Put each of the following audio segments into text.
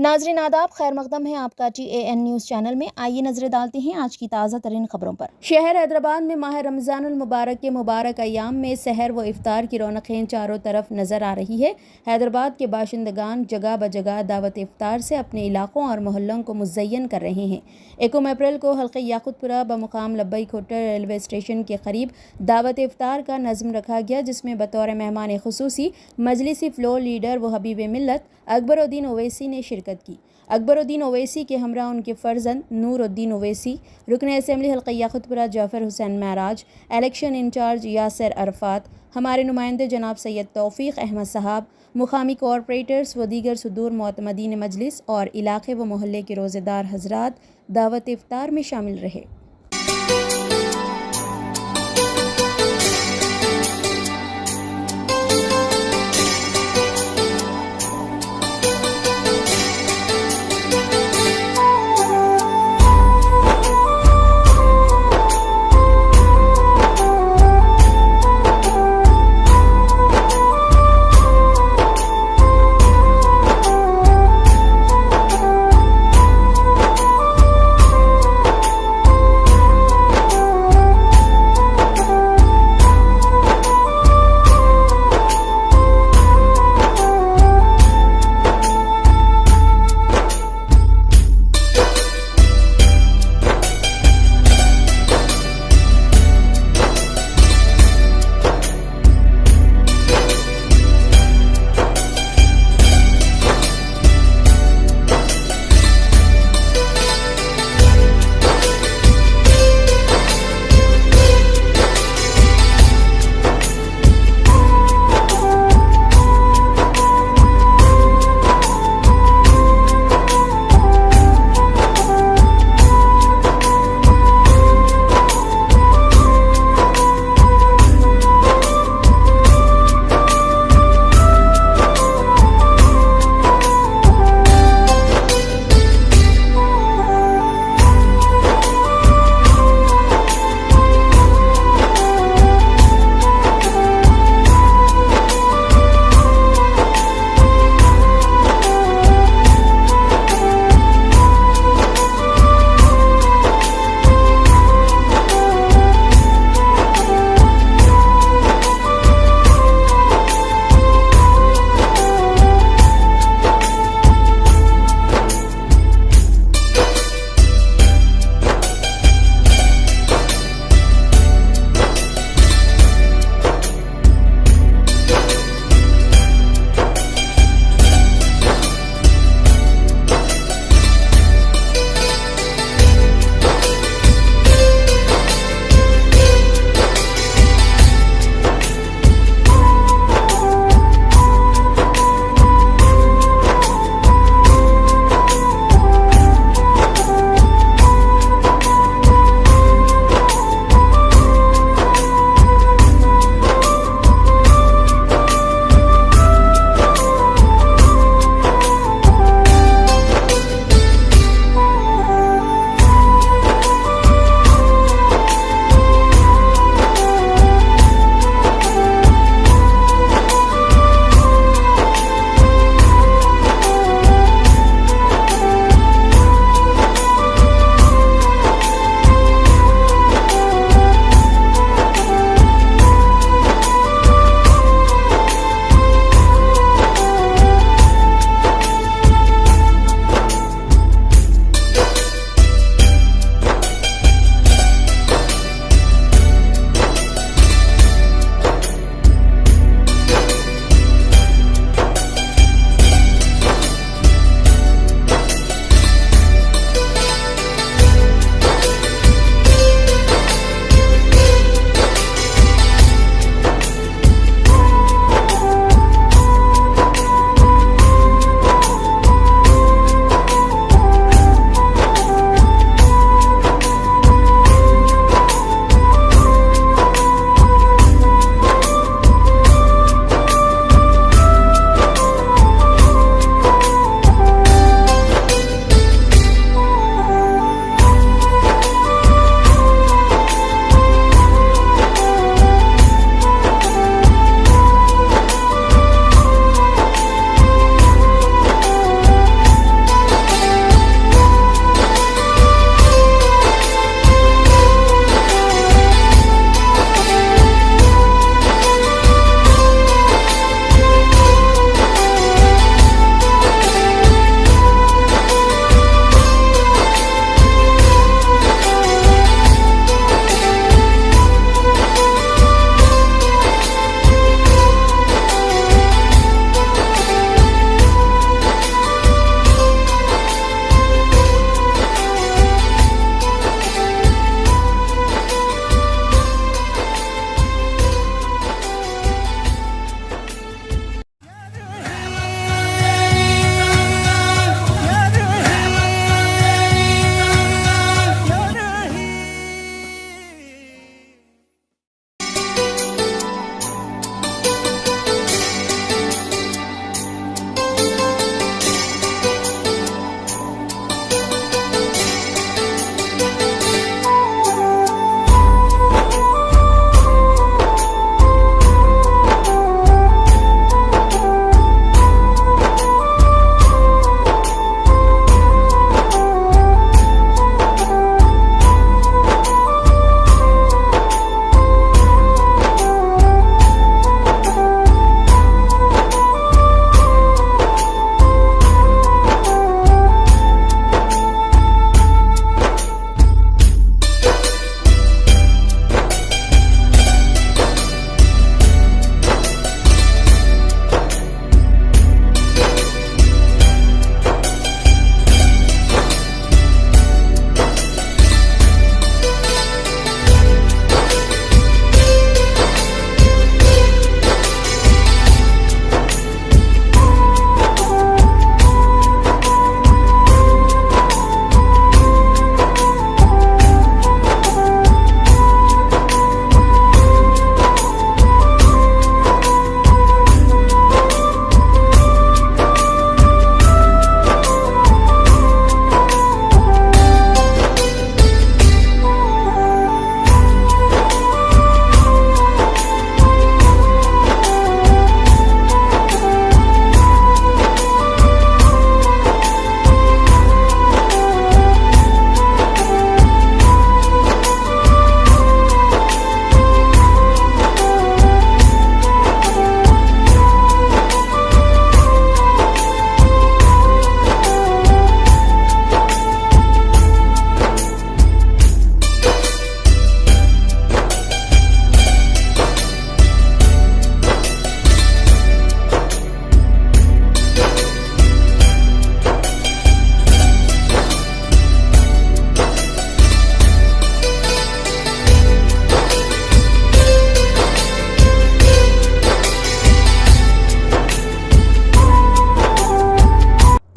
ناظرین آداب، خیر مقدم ہے آپ کا TAN نیوز چینل میں۔ آئیے نظر ڈالتے ہیں آج کی تازہ ترین خبروں پر۔ شہر حیدرآباد میں ماہ رمضان المبارک کے مبارک ایام میں سحر و افطار کی رونقیں چاروں طرف نظر آ رہی ہے۔ حیدرآباد کے باشندگان جگہ بجگہ دعوت افطار سے اپنے علاقوں اور محلوں کو مزین کر رہے ہیں۔ 1 اپریل کو حلقہ یاقوت پورہ بمقام لبیک ہوٹل ریلوے اسٹیشن کے قریب دعوت افطار کا نظم رکھا گیا، جس میں بطور مہمان خصوصی مجلسی فلور لیڈر و حبیب ملت اکبر الدین اویسی نے شرکت کی۔ اکبر الدین اویسی کے ہمراہ ان کے فرزند نور الدین اویسی، رکن اسمبلی حلقہ یاقوت پورہ جعفر حسین معراج، الیکشن انچارج یاسر عرفات، ہمارے نمائندے جناب سید توفیق احمد صاحب، مقامی کارپوریٹرز و دیگر صدور معتمدین مجلس اور علاقے و محلے کے روزے دار حضرات دعوت افطار میں شامل رہے۔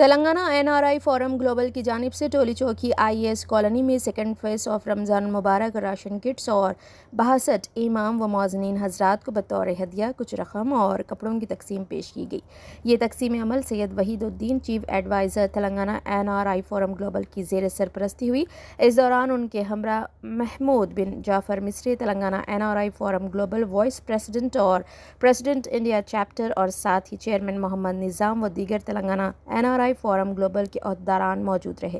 تلنگانہ NRI فورم گلوبل کی جانب سے ٹولی چوکی IS کالونی میں سیکنڈ فیس آف رمضان المبارک راشن کٹس اور 62 امام و مؤذنین حضرات کو بطور ہدیہ کچھ رقم اور کپڑوں کی تقسیم پیش کی گئی۔ یہ تقسیم عمل سید Wahid uddin chief adviser Telangana NRI forum global کی زیر سرپرستی ہوئی۔ اس دوران ان کے ہمراہ محمود بن جعفر مصری Telangana NRI forum global vice president اور پریزیڈنٹ انڈیا چیپٹر اور ساتھ ہی چیئرمین محمد نظام و دیگر تلنگانہ NRI فورم گلوبل کے عہدیداران موجود رہے۔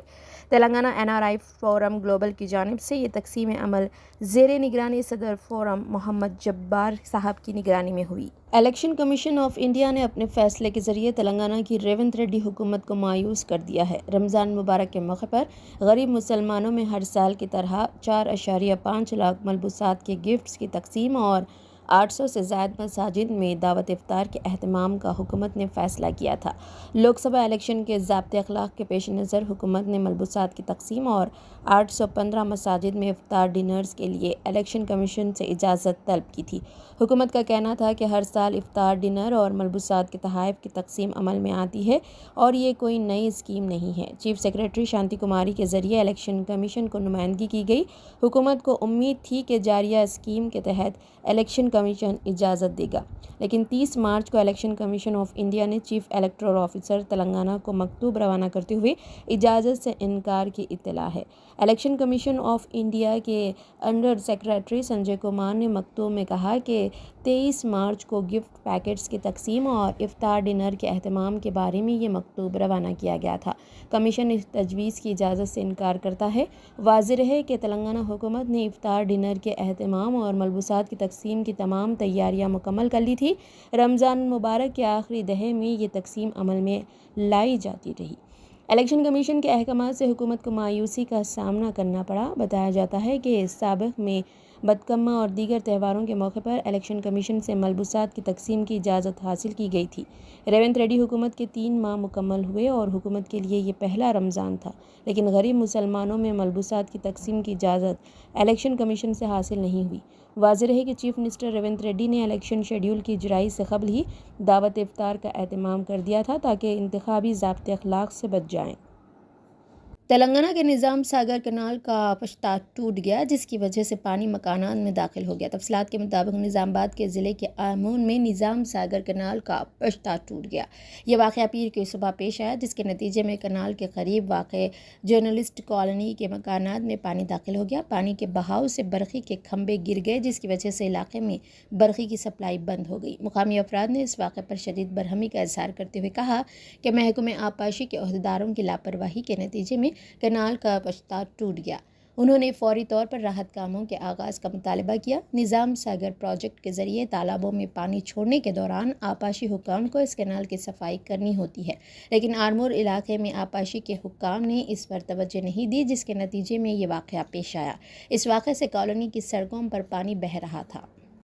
تلنگانہ NRI فورم گلوبل کی جانب سے یہ تقسیم عمل زیر نگرانی صدر فورم محمد جبار صاحب کی نگرانی میں ہوئی۔ الیکشن کمیشن آف انڈیا نے اپنے فیصلے کے ذریعے تلنگانہ کی ریونت ریڈی حکومت کو مایوس کر دیا ہے۔ رمضان مبارک کے موقع پر غریب مسلمانوں میں ہر سال کی طرح 4.5 لاکھ ملبوسات کے گفٹس کی تقسیم اور 800 سے زائد مساجد میں دعوت افطار کے اہتمام کا حکومت نے فیصلہ کیا تھا۔ لوک سبھا الیکشن کے ضابطۂ اخلاق کے پیش نظر حکومت نے ملبوسات کی تقسیم اور 815 مساجد میں افطار ڈنرز کے لیے الیکشن کمیشن سے اجازت طلب کی تھی۔ حکومت کا کہنا تھا کہ ہر سال افطار ڈنر اور ملبوسات کے تحائف کی تقسیم عمل میں آتی ہے اور یہ کوئی نئی اسکیم نہیں ہے۔ چیف سیکریٹری شانتی کماری کے ذریعے الیکشن کمیشن کو نمائندگی کی گئی۔ حکومت کو امید تھی کہ جاریہ اسکیم کے تحت الیکشن کمیشن اجازت دے گا، لیکن 30 مارچ کو الیکشن کمیشن آف انڈیا نے چیف الیکٹورل آفیسر تلنگانہ کو مکتوب روانہ کرتے ہوئے اجازت سے انکار کی اطلاع ہے۔ الیکشن کمیشن آف انڈیا کے انڈر سیکریٹری سنجے کمار نے مکتوب میں کہا کہ 23 مارچ کو گفٹ پیکٹس کی تقسیم اور افطار ڈنر کے اہتمام کے بارے میں یہ مکتوب روانہ کیا گیا تھا۔ کمیشن اس تجویز کی اجازت سے انکار کرتا ہے۔ واضح رہے کہ تلنگانہ حکومت نے افطار ڈنر کے اہتمام اور ملبوسات کی تقسیم کی تمام تیاریاں مکمل کر لی تھی۔ رمضان مبارک کے آخری دہے میں یہ تقسیم عمل میں لائی جاتی رہی۔ الیکشن کمیشن کے احکامات سے حکومت کو مایوسی کا سامنا کرنا پڑا۔ بتایا جاتا ہے کہ سابق میں بدکمہ اور دیگر تہواروں کے موقع پر الیکشن کمیشن سے ملبوسات کی تقسیم کی اجازت حاصل کی گئی تھی۔ ریونت ریڈی حکومت کے 3 ماہ مکمل ہوئے اور حکومت کے لیے یہ پہلا رمضان تھا، لیکن غریب مسلمانوں میں ملبوسات کی تقسیم کی اجازت الیکشن کمیشن سے حاصل نہیں ہوئی۔ واضح رہے کہ چیف منسٹر ریونت ریڈی نے الیکشن شیڈول کی اجرائی سے قبل ہی دعوت افطار کا اہتمام کر دیا تھا تاکہ انتخابی ضابطۂ اخلاق سے بچ جائیں۔ تلنگانہ کے نظام ساگر کنال کا پشتہ ٹوٹ گیا، جس کی وجہ سے پانی مکانات میں داخل ہو گیا۔ تفصیلات کے مطابق نظام آباد کے ضلع کے آمون میں نظام ساگر کنال کا پشتہ ٹوٹ گیا۔ یہ واقعہ پیر کی صبح پیش آیا، جس کے نتیجے میں کنال کے قریب واقع جرنلسٹ کالونی کے مکانات میں پانی داخل ہو گیا۔ پانی کے بہاؤ سے برقی کے کھمبے گر گئے، جس کی وجہ سے علاقے میں برقی کی سپلائی بند ہو گئی۔ مقامی افراد نے اس واقعے پر شدید برہمی کا اظہار کرتے ہوئے کہا کہ محکمہ آبپاشی کے عہدیداروں کی لاپرواہی کے نتیجے میں کنال کا پشتہ ٹوٹ گیا۔ انہوں نے فوری طور پر راحت کاموں کے آغاز کا مطالبہ کیا۔ نظام ساگر پروجیکٹ کے ذریعے تالابوں میں پانی چھوڑنے کے دوران آبپاشی حکام کو اس کنال کی صفائی کرنی ہوتی ہے، لیکن آرمور علاقے میں آبپاشی کے حکام نے اس پر توجہ نہیں دی، جس کے نتیجے میں یہ واقعہ پیش آیا۔ اس واقعے سے کالونی کی سڑکوں پر پانی بہہ رہا تھا۔